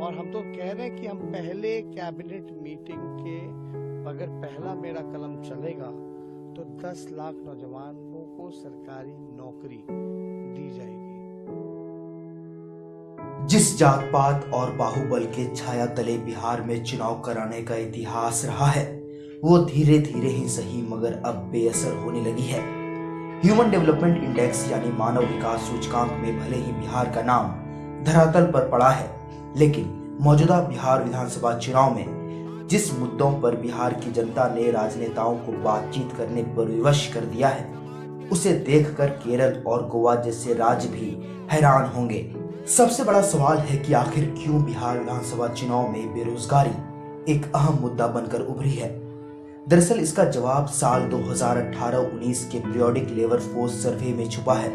और हम तो कह रहे हैं कि हम पहले कैबिनेट मीटिंग के अगर पहला मेरा कलम चलेगा तो 10 लाख नौजवानों को सरकारी नौकरी दी जाएगी। जिस जात पात और बाहुबल के छाया तले बिहार में चुनाव कराने का इतिहास रहा है, वो धीरे धीरे ही सही मगर अब बेअसर होने लगी है। ह्यूमन डेवलपमेंट इंडेक्स यानी मानव विकास सूचकांक में भले ही बिहार का नाम धरातल पर पड़ा है, लेकिन मौजूदा बिहार विधानसभा चुनाव में जिस मुद्दों पर बिहार की जनता ने राजनेताओं को बातचीत करने पर विवश कर दिया है, उसे देखकर केरल और गोवा जैसे राज्य भी हैरान होंगे। सबसे बड़ा सवाल है कि आखिर क्यों बिहार विधानसभा चुनाव में बेरोजगारी एक अहम मुद्दा बनकर उभरी है। दरअसल इसका जवाब साल 2018-19 के पीरियोडिक लेबर फोर्स सर्वे में छुपा है।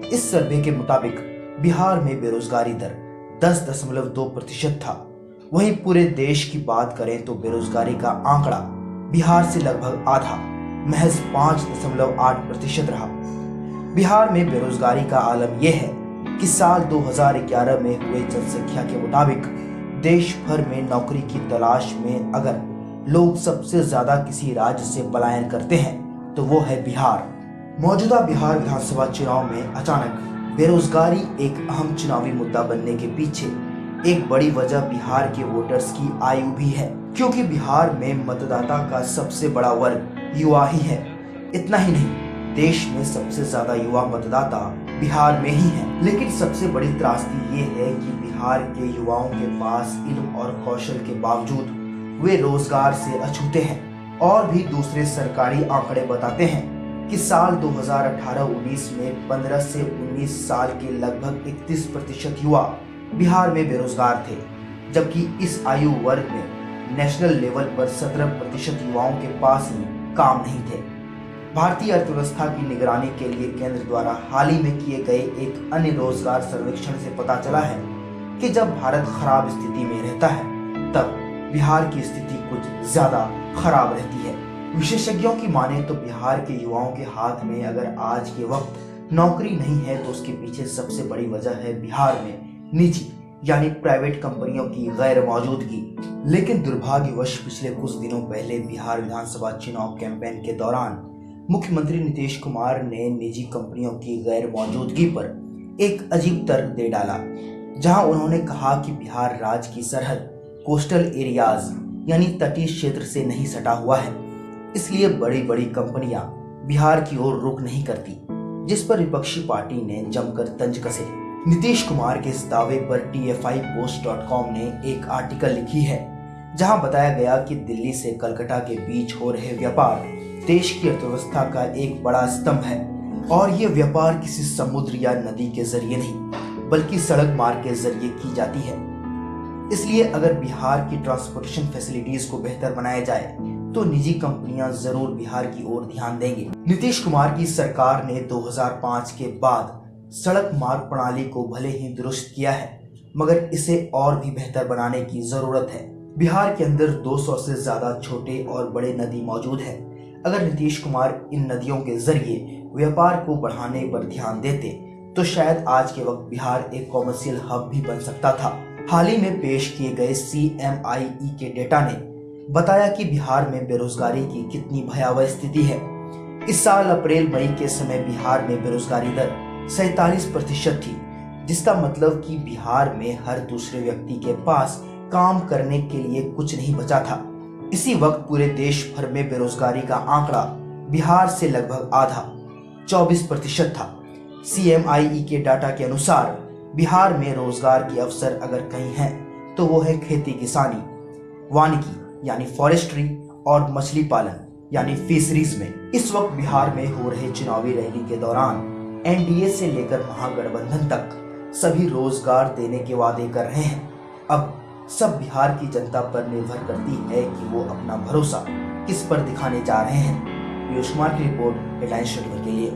इस सर्वे के मुताबिक बिहार में बेरोजगारी दर 10.2% था। वहीं पूरे देश की बात करें तो बेरोजगारी का आंकड़ा बिहार से लगभग आधा, महज 5.8% रहा। बिहार में बेरोजगारी का आलम यह है कि साल 2011 में हुए जनसंख्या के मुताबिक देश भर में नौकरी की तलाश में अगर लोग सबसे ज्यादा किसी राज्य से पलायन करते हैं तो वो है बिहार। मौजूदा बिहार विधानसभा चुनाव में अचानक बेरोजगारी एक अहम चुनावी मुद्दा बनने के पीछे एक बड़ी वजह बिहार के वोटर्स की आयु भी है, क्योंकि बिहार में मतदाता का सबसे बड़ा वर्ग युवा ही है। इतना ही नहीं, देश में सबसे ज्यादा युवा मतदाता बिहार में ही है। लेकिन सबसे बड़ी त्रासदी ये है कि बिहार के युवाओं के पास इल्म और कौशल के बावजूद वे रोजगार से अछूते हैं। और भी दूसरे सरकारी आंकड़े बताते हैं कि साल 2018-19 में 15 से 19 साल के लगभग 31% युवा बिहार में बेरोजगार थे, जबकि इस आयु वर्ग में नेशनल लेवल पर 17% युवाओं के पास ही काम नहीं थे। भारतीय अर्थव्यवस्था की निगरानी के लिए केंद्र द्वारा हाल ही में किए गए एक अन्य रोजगार सर्वेक्षण से पता चला है कि जब भारत खराब स्थिति में रहता है तब बिहार की स्थिति कुछ ज्यादा खराब रहती है। विशेषज्ञों की माने तो बिहार के युवाओं के हाथ में अगर आज के वक्त नौकरी नहीं है तो उसके पीछे सबसे बड़ी वजह है बिहार में निजी यानी प्राइवेट कंपनियों की गैर मौजूदगी। लेकिन दुर्भाग्यवश पिछले कुछ दिनों पहले बिहार विधानसभा चुनाव कैंपेन के दौरान मुख्यमंत्री नीतीश कुमार ने निजी कंपनियों की गैर मौजूदगी पर एक अजीब तर्क दे डाला, जहां उन्होंने कहा कि बिहार राज्य की सरहद कोस्टल एरियाज यानी तटीय क्षेत्र से नहीं सटा हुआ है, इसलिए बड़ी बड़ी कंपनियां बिहार की ओर रुख नहीं करती, जिस पर विपक्षी पार्टी ने जमकर तंज कसे। नीतीश कुमार के इस दावे पर TFIpost.com ने एक आर्टिकल लिखी है, जहां बताया गया कि दिल्ली से कलकत्ता के बीच हो रहे व्यापार देश की अर्थव्यवस्था का एक बड़ा स्तंभ है, और ये व्यापार किसी समुद्र या नदी के जरिए नहीं बल्कि सड़क मार्ग के जरिए की जाती है। इसलिए अगर बिहार की ट्रांसपोर्टेशन फैसिलिटीज को बेहतर बनाया जाए तो निजी कंपनियां जरूर बिहार की ओर ध्यान देंगे। नीतीश कुमार की सरकार ने 2005 के बाद सड़क मार्ग प्रणाली को भले ही दुरुस्त किया है, मगर इसे और भी बेहतर बनाने की जरूरत है। बिहार के अंदर 200 से ज्यादा छोटे और बड़े नदी मौजूद है। अगर नीतीश कुमार इन नदियों के जरिए व्यापार को बढ़ाने पर ध्यान देते तो शायद आज के वक्त बिहार एक कॉमर्शियल हब भी बन सकता था। हाल ही में पेश किए गए CMIE के डेटा ने बताया कि बिहार में बेरोजगारी की कितनी भयावह स्थिति है। इस साल अप्रैल मई के समय बिहार में बेरोजगारी दर 47% थी, जिसका मतलब कि बिहार में हर दूसरे व्यक्ति के पास काम करने के लिए कुछ नहीं बचा था। इसी वक्त पूरे देश भर में बेरोजगारी का आंकड़ा बिहार से लगभग आधा 24% था। CMIE के डाटा के अनुसार बिहार में रोजगार के अवसर अगर कहीं हैं तो वो है खेती किसानी, वानिकी यानी फॉरेस्ट्री और मछली पालन यानी फिशरीज में। इस वक्त बिहार में हो रहे चुनावी रैली के दौरान NDA से लेकर महागठबंधन तक सभी रोजगार देने के वादे कर रहे हैं। अब सब बिहार की जनता पर निर्भर करती है कि वो अपना भरोसा किस पर दिखाने जा रहे हैं। पीयूष कुमार की रिपोर्ट हेडलाइंस नेटवर्क के लिए।